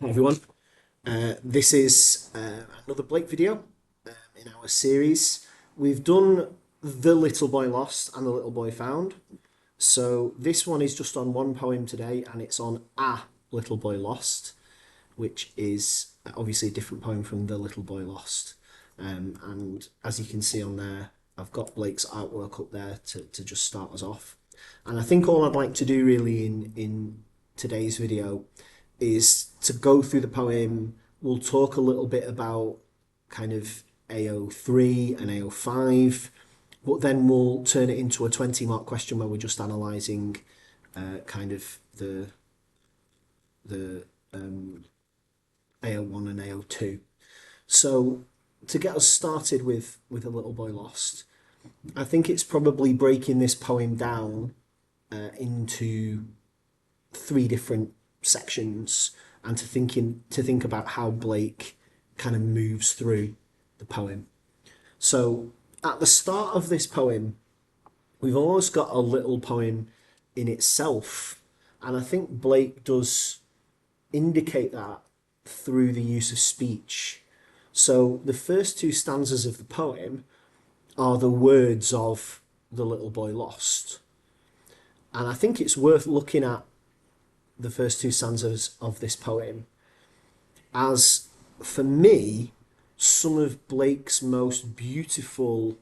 Hi everyone. This is another Blake video in our series. We've done The Little Boy Lost and The Little Boy Found. So this one is just on one poem today, and it's on A Little Boy Lost, which is obviously a different poem from The Little Boy Lost. And as you can see on there, I've got Blake's artwork up there to just start us off. And I think all I'd like to do really in today's video is to go through the poem. We'll talk a little bit about kind of AO3 and AO5, but then we'll turn it into a 20-mark question where we're just analysing kind of the AO1 and AO2. So to get us started with A Little Boy Lost, I think it's probably breaking this poem down into three different sections and to think about how Blake kind of moves through the poem. So at the start of this poem, we've almost got a little poem in itself, and I think Blake does indicate that through the use of speech. So the first two stanzas of the poem are the words of The Little Boy Lost. And I think it's worth looking at the first two stanzas of this poem as, for me, some of Blake's most beautiful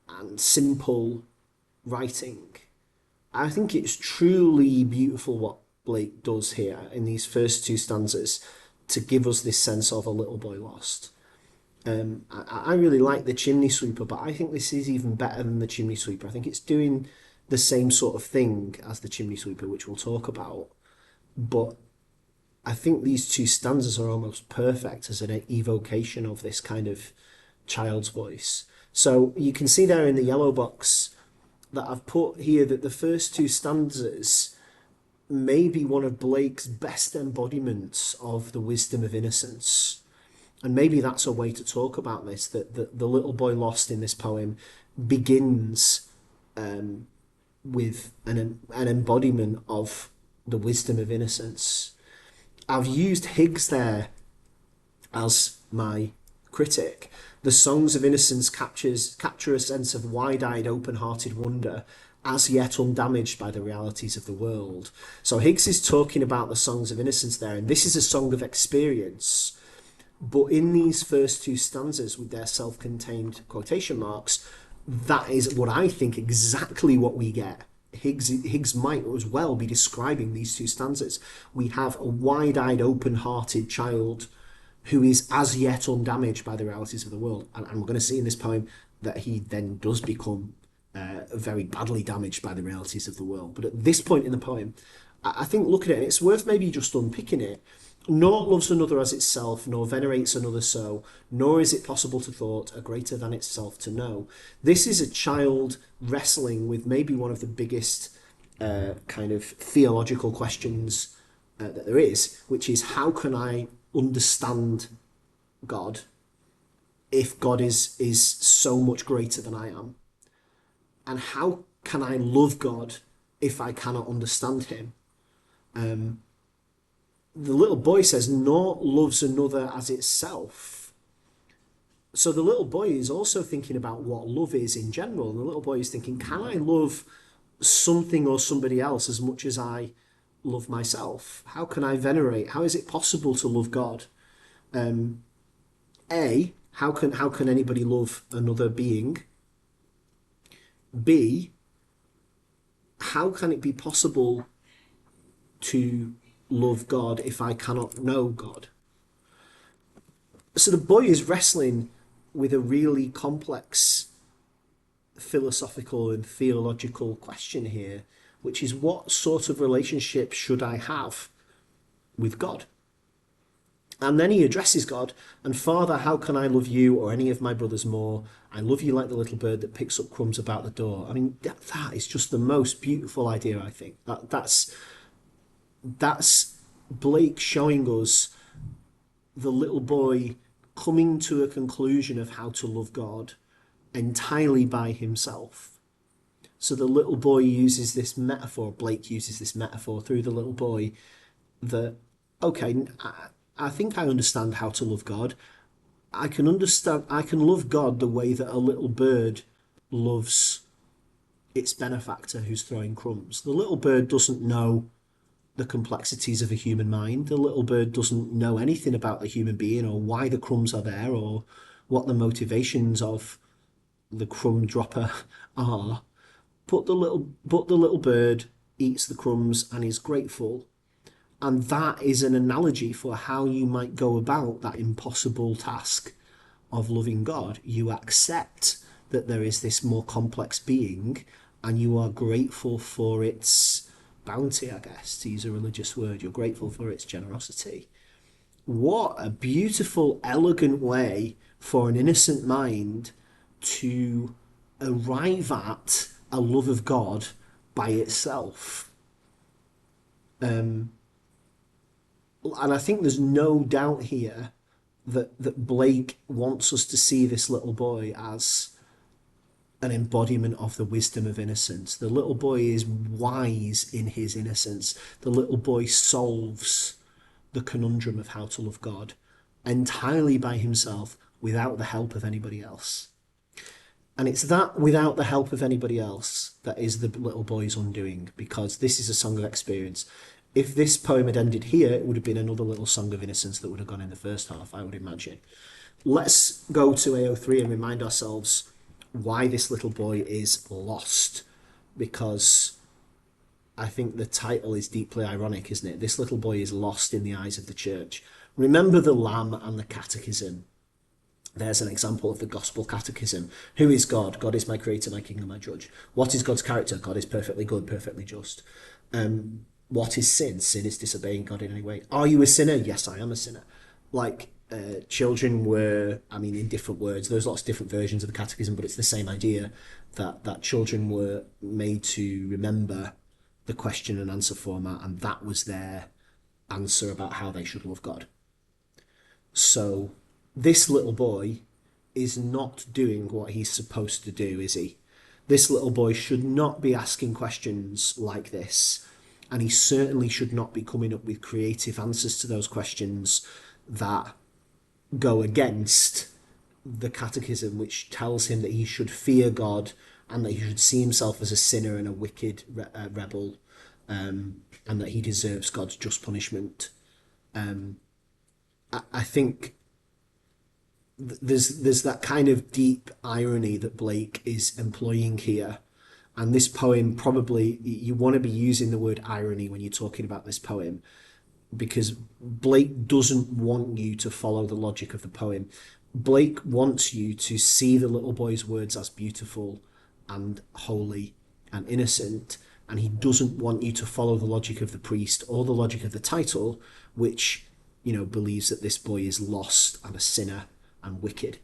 and simple writing. I think it's truly beautiful what Blake does here in these first two stanzas to give us this sense of a little boy lost. I really like the Chimney Sweeper, but I think this is even better than the Chimney Sweeper. I think it's doing the same sort of thing as the Chimney Sweeper, which we'll talk about. But I think these two stanzas are almost perfect as an evocation of this kind of child's voice. So you can see there in the yellow box that I've put here that the first two stanzas may be one of Blake's best embodiments of the wisdom of innocence. And maybe that's a way to talk about this, that the little boy lost in this poem begins with an embodiment of the wisdom of innocence. I've used Higgs there as my critic. The songs of innocence capture a sense of wide-eyed, open-hearted wonder, as yet undamaged by the realities of the world. So Higgs is talking about the songs of innocence there, and this is a song of experience. But in these first two stanzas, with their self-contained quotation marks, that is what I think exactly what we get. Higgs might as well be describing these two stanzas. We have a wide-eyed, open-hearted child who is as yet undamaged by the realities of the world. And we're going to see in this poem that he then does become very badly damaged by the realities of the world. But at this point in the poem, I think looking at it, it's worth maybe just unpicking it. Naught loves another as itself, nor venerates another so, nor is it possible to thought a greater than itself to know. This is a child wrestling with maybe one of the biggest kind of theological questions that there is, which is how can I understand God if God is so much greater than I am? And how can I love God if I cannot understand him? The little boy says, naught loves another as itself. So the little boy is also thinking about what love is in general. And the little boy is thinking, can I love something or somebody else as much as I love myself? How can I venerate? How is it possible to love God? How can anybody love another being? B, how can it be possible to love God if I cannot know God? So the boy is wrestling with a really complex philosophical and theological question here, which is what sort of relationship should I have with God? And then he addresses God, and Father, how can I love you or any of my brothers more? I love you like the little bird that picks up crumbs about the door. I mean, that is just the most beautiful idea, I think. That's Blake showing us the little boy coming to a conclusion of how to love God entirely by himself. So the little boy uses this metaphor, Blake uses this metaphor through the little boy, that okay, I think I understand how to love God. I can love God the way that a little bird loves its benefactor who's throwing crumbs. The little bird doesn't know the complexities of a human mind. The little bird doesn't know anything about the human being or why the crumbs are there or what the motivations of the crumb dropper are. But the little bird eats the crumbs and is grateful. And that is an analogy for how you might go about that impossible task of loving God. You accept that there is this more complex being and you are grateful for its bounty, I guess, to use a religious word. You're grateful for its generosity. What a beautiful, elegant way for an innocent mind to arrive at a love of God by itself. And I think there's no doubt here that Blake wants us to see this little boy as an embodiment of the wisdom of innocence. The little boy is wise in his innocence. The little boy solves the conundrum of how to love God entirely by himself without the help of anybody else. And it's that without the help of anybody else that is the little boy's undoing, because this is a song of experience. If this poem had ended here, it would have been another little song of innocence that would have gone in the first half, I would imagine. Let's go to AO3 and remind ourselves why this little boy is lost, because I think the title is deeply ironic, isn't it? This little boy is lost in the eyes of the church. Remember the lamb and the catechism. There's an example of the gospel catechism. Who is God? God is my creator, my king, and my judge. What is God's character? God is perfectly good, perfectly just. What is sin? Sin is disobeying God in any way. Are you a sinner? Yes, I am a sinner. Like, children were, I mean, in different words, there's lots of different versions of the catechism, but it's the same idea that children were made to remember the question and answer format, and that was their answer about how they should love God. So this little boy is not doing what he's supposed to do, is he? This little boy should not be asking questions like this, and he certainly should not be coming up with creative answers to those questions that go against the catechism, which tells him that he should fear God and that he should see himself as a sinner and a wicked rebel, and that he deserves God's just punishment. I think there's that kind of deep irony that Blake is employing here. And this poem, probably, you want to be using the word irony when you're talking about this poem, because Blake doesn't want you to follow the logic of the poem. Blake wants you to see the little boy's words as beautiful and holy and innocent, and he doesn't want you to follow the logic of the priest or the logic of the title, which, believes that this boy is lost and a sinner and wicked.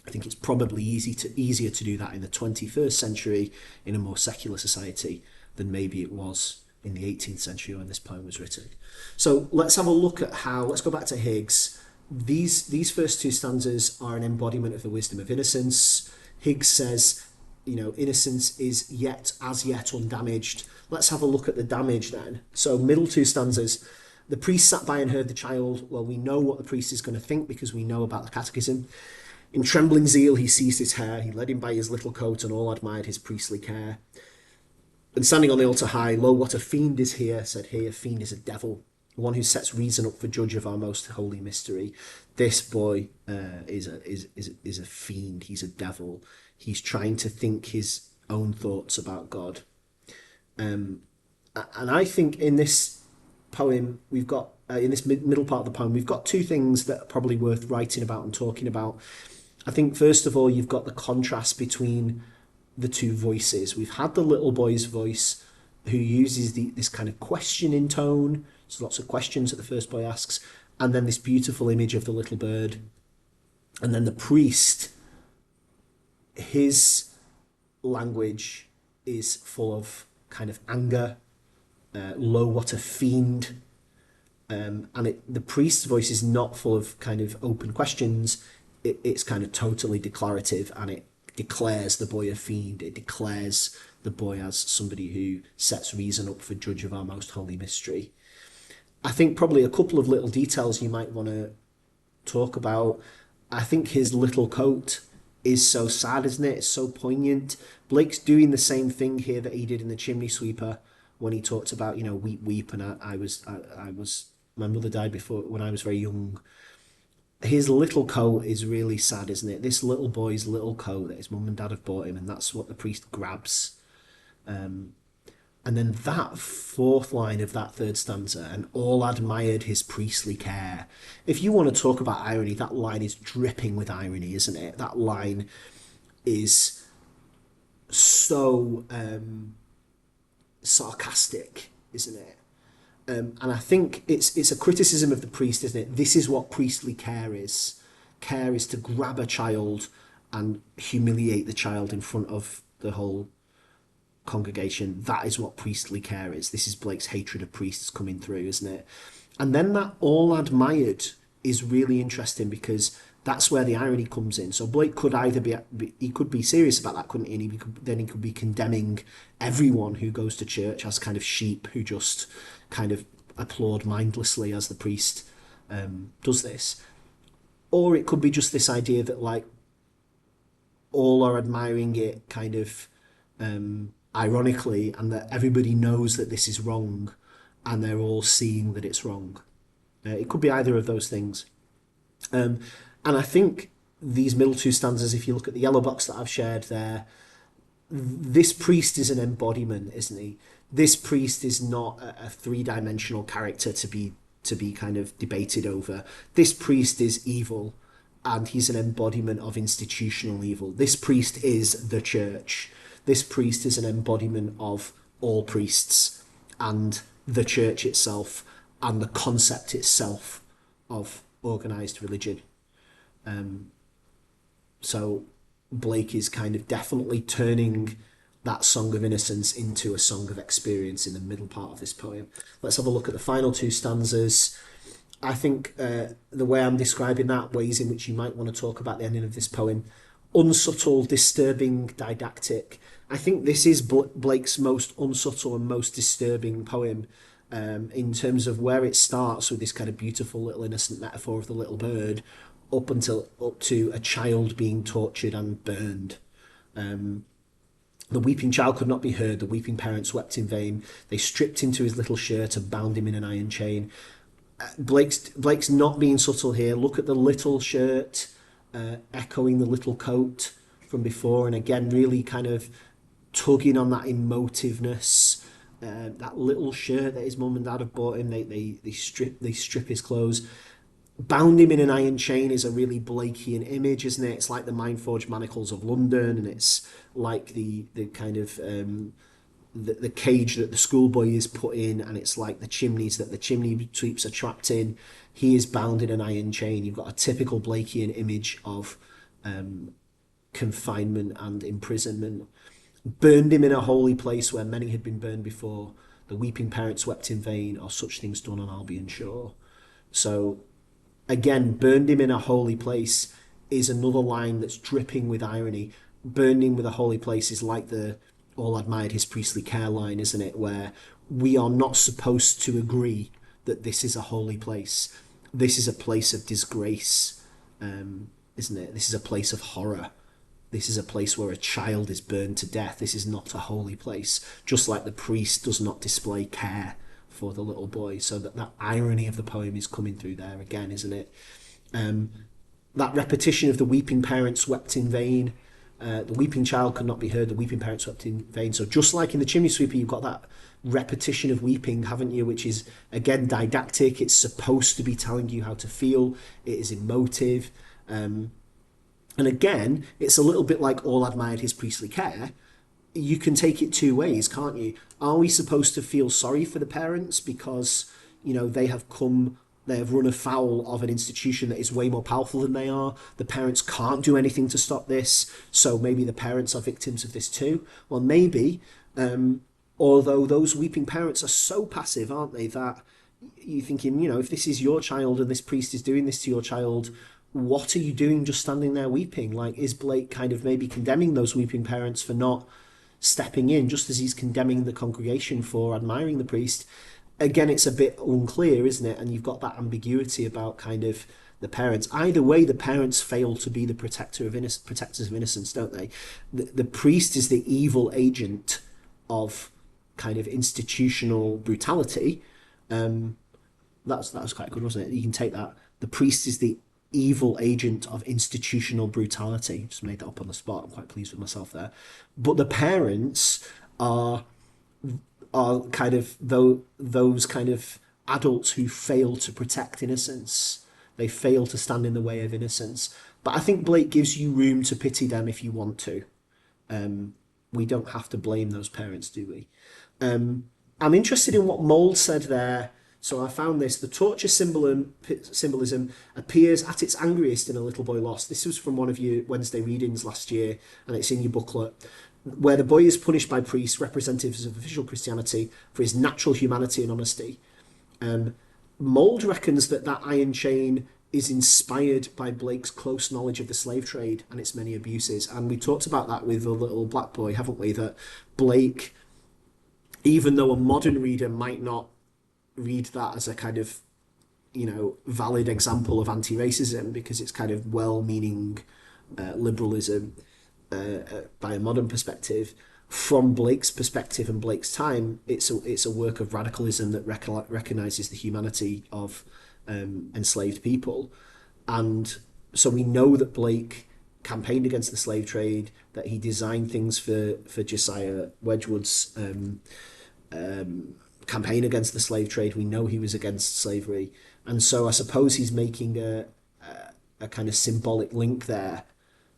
I think it's probably easier to do that in the 21st century in a more secular society than maybe it was in the 18th century when this poem was written. So let's have a look at let's go back to Higgs. These first two stanzas are an embodiment of the wisdom of innocence. Higgs says, innocence is as yet undamaged. Let's have a look at the damage then. So middle two stanzas. The priest sat by and heard the child. Well, we know what the priest is going to think because we know about the catechism. In trembling zeal, he seized his hair. He led him by his little coat, and all admired his priestly care. And standing on the altar high, lo, what a fiend is here, said he. A fiend is a devil, one who sets reason up for judge of our most holy mystery. This boy is a fiend. He's a devil. He's trying to think his own thoughts about God. And I think in this poem, we've got, in this middle part of the poem, we've got two things that are probably worth writing about and talking about. I think, first of all, you've got the contrast between the two voices. We've had the little boy's voice who uses this kind of questioning tone. So lots of questions that the first boy asks. And then this beautiful image of the little bird. And then the priest, his language is full of kind of anger. Lo, what a fiend. And the priest's voice is not full of kind of open questions. It's kind of totally declarative, and it declares the boy a fiend. It declares the boy as somebody who sets reason up for judge of our most holy mystery. I think probably a couple of little details you might want to talk about. I think his little coat is so sad, isn't it? It's so poignant. Blake's doing the same thing here that he did in the Chimney Sweeper when he talked about, weep, weep, and I was, my mother died before when I was very young. His little coat is really sad, isn't it? This little boy's little coat that his mum and dad have bought him, and that's what the priest grabs. And then that fourth line of that third stanza, and all admired his priestly care. If you want to talk about irony, that line is dripping with irony, isn't it? That line is so sarcastic, isn't it? And I think it's a criticism of the priest, isn't it? This is what priestly care is. Care is to grab a child and humiliate the child in front of the whole congregation. That is what priestly care is. This is Blake's hatred of priests coming through, isn't it? And then that all admired is really interesting because that's where the irony comes in. So Blake could either he could be serious about that, couldn't he? And then he could be condemning everyone who goes to church as kind of sheep who just kind of applaud mindlessly as the priest does this. Or it could be just this idea that like all are admiring it kind of ironically, and that everybody knows that this is wrong and they're all seeing that it's wrong. It could be either of those things. And I think these middle two stanzas, if you look at the yellow box that I've shared there, this priest is an embodiment, isn't he? This priest is not a three-dimensional character to be kind of debated over. This priest is evil, and he's an embodiment of institutional evil. This priest is the church. This priest is an embodiment of all priests and the church itself and the concept itself of organised religion. So Blake is kind of definitely turning that song of innocence into a song of experience in the middle part of this poem. Let's have a look at the final two stanzas. I think the way I'm describing that, ways in which you might want to talk about the ending of this poem, unsubtle, disturbing, didactic. I think this is Blake's most unsubtle and most disturbing poem in terms of where it starts with this kind of beautiful little innocent metaphor of the little bird up to a child being tortured and burned. The weeping child could not be heard. The weeping parents wept in vain. They stripped into his little shirt and bound him in an iron chain. Blake's not being subtle here. Look at the little shirt, echoing the little coat from before, and again, really kind of tugging on that emotiveness. That little shirt that his mum and dad have bought him, they strip his clothes. Bound him in an iron chain is a really Blakean image, isn't it? It's like the Mind-Forged Manacles of London, and it's like the kind of the cage that the schoolboy is put in, and it's like the chimneys that the chimney sweeps are trapped in. He is bound in an iron chain. You've got a typical Blakean image of confinement and imprisonment. Burned him in a holy place where many had been burned before. The weeping parents wept in vain, or such things done on Albion shore. So again, burned him in a holy place is another line that's dripping with irony. Burned him with a holy place is like the all admired his priestly care line, isn't it? Where we are not supposed to agree that this is a holy place. This is a place of disgrace, isn't it? This is a place of horror. This is a place where a child is burned to death. This is not a holy place. Just like the priest does not display care for the little boy. So that irony of the poem is coming through there again, isn't it? That repetition of the weeping parents wept in vain. The weeping child could not be heard. The weeping parents wept in vain. So just like in the Chimney Sweeper, you've got that repetition of weeping, haven't you? Which is, again, didactic. It's supposed to be telling you how to feel. It is emotive. And again, it's a little bit like all admired his priestly care. You can take it two ways, can't you? Are we supposed to feel sorry for the parents because, they have run afoul of an institution that is way more powerful than they are? The parents can't do anything to stop this, so maybe the parents are victims of this too. Well, maybe, although those weeping parents are so passive, aren't they, that you're thinking, if this is your child and this priest is doing this to your child, what are you doing just standing there weeping? Like, is Blake kind of maybe condemning those weeping parents for not stepping in, just as he's condemning the congregation for admiring the priest? again, it's a bit unclear, isn't it? And you've got that ambiguity about kind of the parents. Either way, the parents fail to be the protectors of innocence, don't they? The priest is the evil agent of kind of institutional brutality. That was quite good, wasn't it? You can take that. The priest is the evil agent of institutional brutality. Just made that up on the spot. I'm quite pleased with myself there. But the parents are kind of those kind of adults who fail to protect innocence. They fail to stand in the way of innocence. But I think Blake gives you room to pity them if you want to. We don't have to blame those parents, do we? I'm interested in what Mould said there. So I found this. The torture symbolism appears at its angriest in A Little Boy Lost. This was from one of your Wednesday readings last year, and it's in your booklet, where the boy is punished by priests, representatives of official Christianity, for his natural humanity and honesty. Mould reckons that iron chain is inspired by Blake's close knowledge of the slave trade and its many abuses. And we talked about that with The Little Black Boy, haven't we? That Blake, even though a modern reader might not read that as a kind of, valid example of anti-racism because it's kind of well-meaning liberalism by a modern perspective, from Blake's perspective and Blake's time, it's a work of radicalism that recognises the humanity of enslaved people. And so we know that Blake campaigned against the slave trade, that he designed things for Josiah Wedgwood's campaign against the slave trade. We know he was against slavery. And so I suppose he's making a kind of symbolic link there.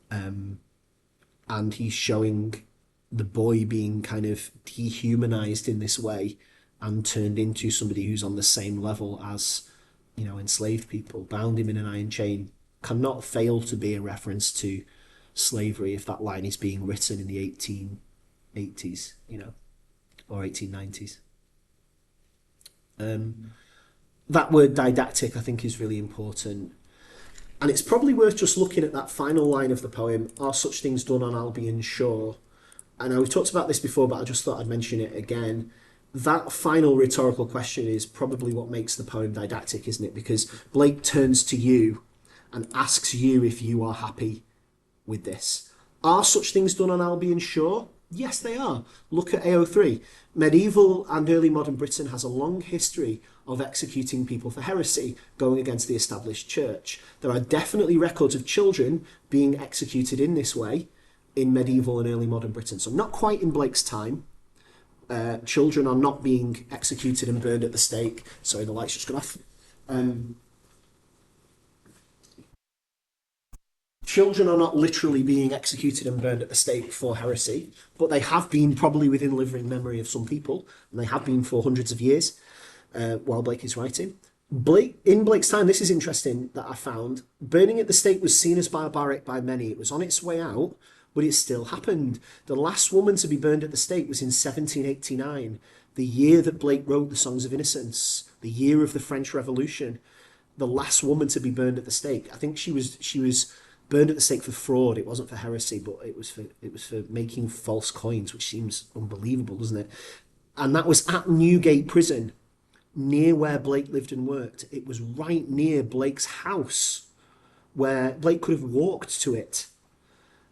And he's showing the boy being kind of dehumanized in this way and turned into somebody who's on the same level as, enslaved people. Bound him in an iron chain cannot fail to be a reference to slavery if that line is being written in the 1880s, or 1890s. That word didactic, I think, is really important. And it's probably worth just looking at that final line of the poem, "Are such things done on Albion shore?" I know we've talked about this before, but I just thought I'd mention it again. That final rhetorical question is probably what makes the poem didactic, isn't it? Because Blake turns to you and asks you if you are happy with this. Are such things done on Albion shore? Yes, they are. Look at AO3. Medieval and early modern Britain has a long history of executing people for heresy, going against the established church. There are definitely records of children being executed in this way in medieval and early modern Britain. So not quite in Blake's time. Children are not being executed and burned at the stake. Sorry, the light's just gone off. Children are not literally being executed and burned at the stake for heresy, but they have been probably within living memory of some people, and they have been for hundreds of years while Blake is writing. In Blake's time, this is interesting that I found, burning at the stake was seen as barbaric by many. It was on its way out, but it still happened. The last woman to be burned at the stake was in 1789, the year that Blake wrote the Songs of Innocence, the year of the French Revolution. The last woman to be burned at the stake. I think she was burned at the stake for fraud. It wasn't for heresy, but it was for making false coins, which seems unbelievable, doesn't it? And that was at Newgate Prison, near where Blake lived and worked. It was right near Blake's house, where Blake could have walked to it,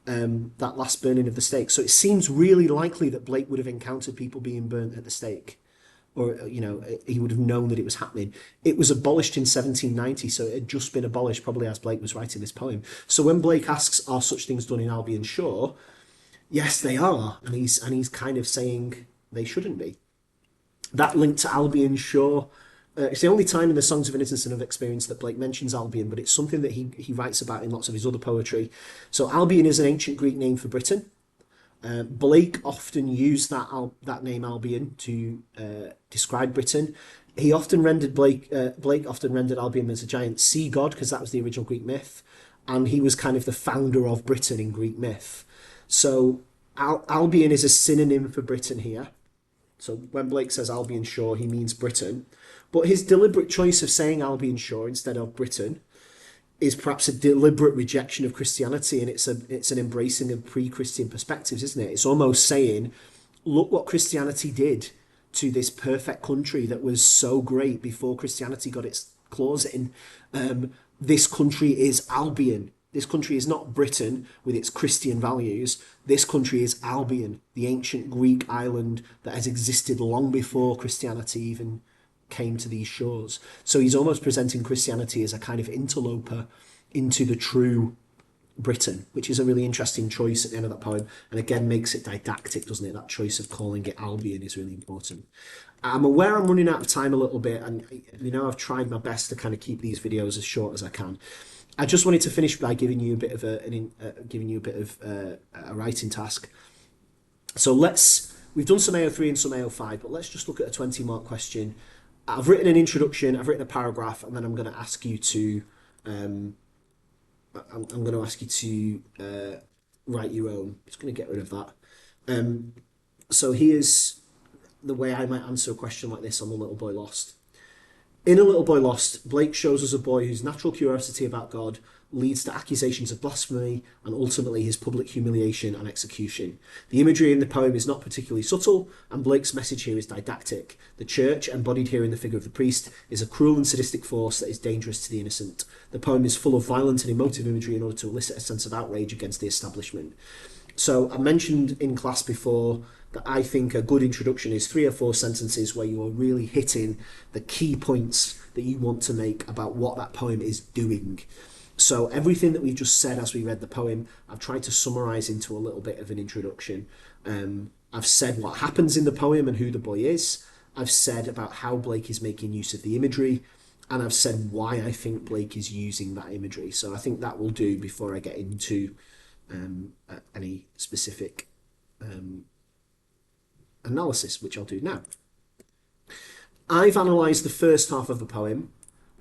that last burning of the stake. So it seems really likely that Blake would have encountered people being burnt at the stake, or he would have known that it was happening. It was abolished in 1790, so it had just been abolished probably as Blake was writing this poem. So when Blake asks, "Are such things done in Albion shore?" Yes, they are, and he's kind of saying they shouldn't be. That link to Albion shore, it's the only time in the Songs of Innocence and of Experience that Blake mentions Albion, but it's something that he writes about in lots of his other poetry. So Albion is an ancient Greek name for Britain. Blake often used that name Albion to describe Britain. Blake often rendered Albion as a giant sea god, because that was the original Greek myth, and he was kind of the founder of Britain in Greek myth. So Albion is a synonym for Britain here. So when Blake says Albion shore, he means Britain. But his deliberate choice of saying Albion shore instead of Britain is perhaps a deliberate rejection of Christianity, and it's an embracing of pre-Christian perspectives, isn't it? It's almost saying, look what Christianity did to this perfect country that was so great before Christianity got its claws in. This country is Albion. This country is not Britain with its Christian values. This country is Albion, the ancient Greek island that has existed long before Christianity even came to these shores. So he's almost presenting Christianity as a kind of interloper into the true Britain, which is a really interesting choice at the end of that poem, and again makes it didactic, doesn't it? That choice of calling it Albion is really important. I'm aware I'm running out of time a little bit, and I've tried my best to kind of keep these videos as short as I can. I just wanted to finish by giving you a bit of a writing task. So we've done some AO3 and some AO5, but let's just look at a 20-mark question. I've written an introduction, I've written a paragraph, and then I'm going to ask you to write your own. I'm just going to get rid of that. So here's the way I might answer a question like this on The Little Boy Lost. In A Little Boy Lost, Blake shows us a boy whose natural curiosity about God leads to accusations of blasphemy and ultimately his public humiliation and execution. The imagery in the poem is not particularly subtle, and Blake's message here is didactic. The church, embodied here in the figure of the priest, is a cruel and sadistic force that is dangerous to the innocent. The poem is full of violent and emotive imagery in order to elicit a sense of outrage against the establishment. So I mentioned in class before that I think a good introduction is 3 or 4 sentences where you are really hitting the key points that you want to make about what that poem is doing. So everything that we've just said as we read the poem, I've tried to summarise into a little bit of an introduction. I've said what happens in the poem and who the boy is. I've said about how Blake is making use of the imagery, and I've said why I think Blake is using that imagery. So I think that will do before I get into any specific analysis, which I'll do now. I've analysed the first half of the poem.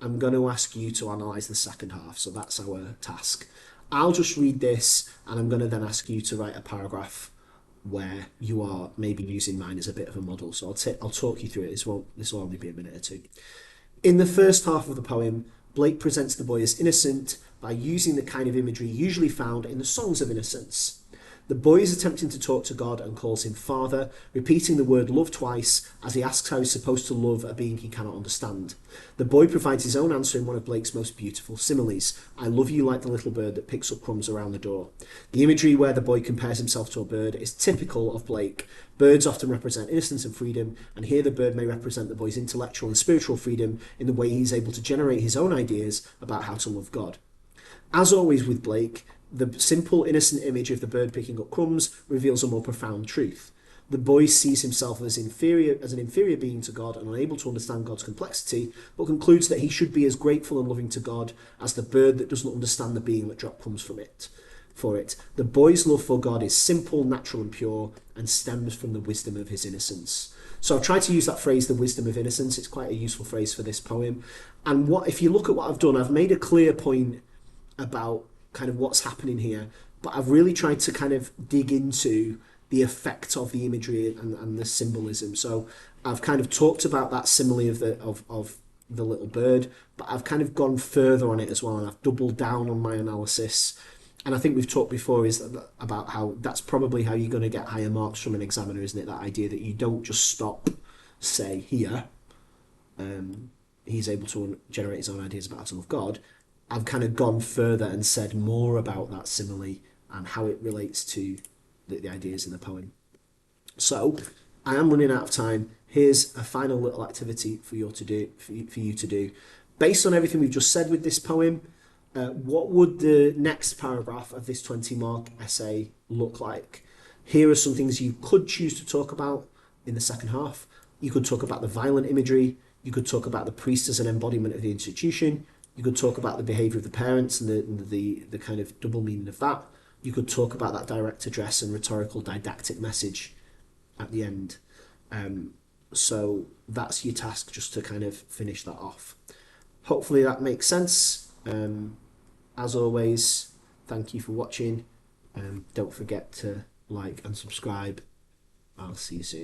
I'm going to ask you to analyse the second half, so that's our task. I'll just read this, and I'm going to then ask you to write a paragraph where you are maybe using mine as a bit of a model. So I'll talk you through it. This will only be a minute or two. In the first half of the poem, Blake presents the boy as innocent by using the kind of imagery usually found in the songs of innocence. The boy is attempting to talk to God and calls him Father, repeating the word love twice as he asks how he's supposed to love a being he cannot understand. The boy provides his own answer in one of Blake's most beautiful similes. I love you like the little bird that picks up crumbs around the door. The imagery where the boy compares himself to a bird is typical of Blake. Birds often represent innocence and freedom, and here the bird may represent the boy's intellectual and spiritual freedom in the way he's able to generate his own ideas about how to love God. As always with Blake, the simple, innocent image of the bird picking up crumbs reveals a more profound truth. The boy sees himself as an inferior being to God and unable to understand God's complexity, but concludes that he should be as grateful and loving to God as the bird that doesn't understand the being that dropped crumbs for it. The boy's love for God is simple, natural and pure, and stems from the wisdom of his innocence. So I've tried to use that phrase, the wisdom of innocence. It's quite a useful phrase for this poem. And if you look at what I've done, I've made a clear point about kind of what's happening here, but I've really tried to kind of dig into the effect of the imagery and the symbolism. So I've kind of talked about that simile of the little bird, but I've kind of gone further on it as well, and I've doubled down on my analysis. And I think we've talked before about how that's probably how you're going to get higher marks from an examiner, isn't it? That idea that you don't just stop, say, here, he's able to generate his own ideas about how to love God. I've kind of gone further and said more about that simile and how it relates to the ideas in the poem. So I am running out of time. Here's a final little activity for you to do. Based on everything we've just said with this poem, what would the next paragraph of this 20-mark essay look like? Here are some things you could choose to talk about in the second half. You could talk about the violent imagery. You could talk about the priest as an embodiment of the institution. You could talk about the behaviour of the parents and the kind of double meaning of that. You could talk about that direct address and rhetorical didactic message at the end. So that's your task, just to kind of finish that off. Hopefully that makes sense. As always, thank you for watching. Don't forget to like and subscribe. I'll see you soon.